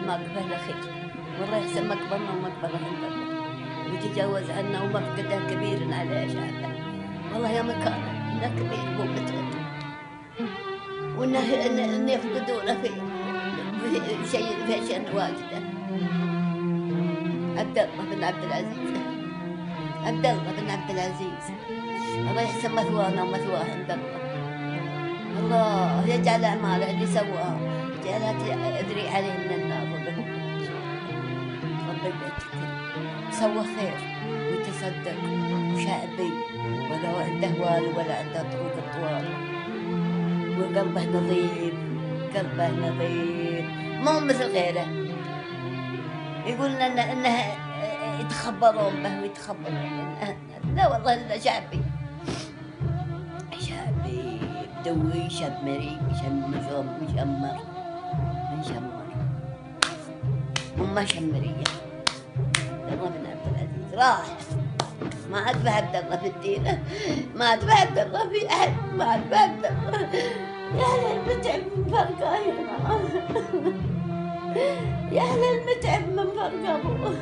مقبل خير، والله يحسن مقبلنا ومقبله عند الله، ويتجاوز عنا ومفقده كبير على شعبه. والله يا مكانه انه كبير مو متعب، وانه يفقدونه في شيء فاشن واجده. عبد الله بن عبد العزيز، عبد الله بن عبد العزيز، الله يحسن مثوانا ومثواه عند الله. الله يجعل اعماله اللي سواها يجعلها تدري عليه من النار وبهم رب البيت سوى خير ويتصدق وشعبي، ولا عنده وال ولا عنده طرق الطوال، وقلبه نظيف، قلبه نظيف مو مثل غيره. يقولنا انه يتخبرون به ويتخبرون، لا والله الا شعبي، شعبي بدوي شمري مشمر أمه شمرية. الله بن عبد العزيز راح، ما عاد به عبد الله في الدين، ما عاد به عبد الله في أحد، ما عاد به عبد الله. يا أهل المتعب من فرقه يا ماما، يا أهل المتعب من فرق أبوه.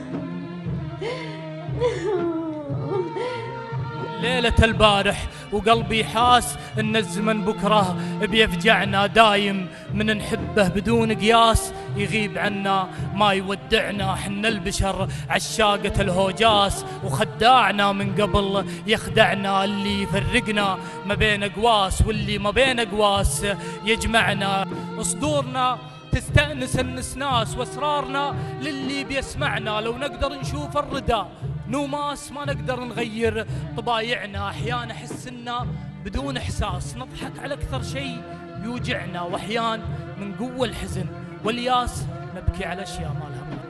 ليلة البارح وقلبي حاس ان الزمن بكره بيفجعنا، دايم من نحبه بدون قياس يغيب عنا ما يودعنا. حنا البشر عشاقة الهوجاس، وخداعنا من قبل يخدعنا، اللي يفرقنا ما بين قواس واللي ما بين قواس يجمعنا. صدورنا تستأنس النسناس، واسرارنا للي بيسمعنا. لو نقدر نشوف الردى نوماس ما نقدر نغير طبايعنا. احيانا احس اننا بدون احساس نضحك على اكثر شيء يوجعنا، واحيان من قوة الحزن والياس نبكي على اشياء ما لها معنى.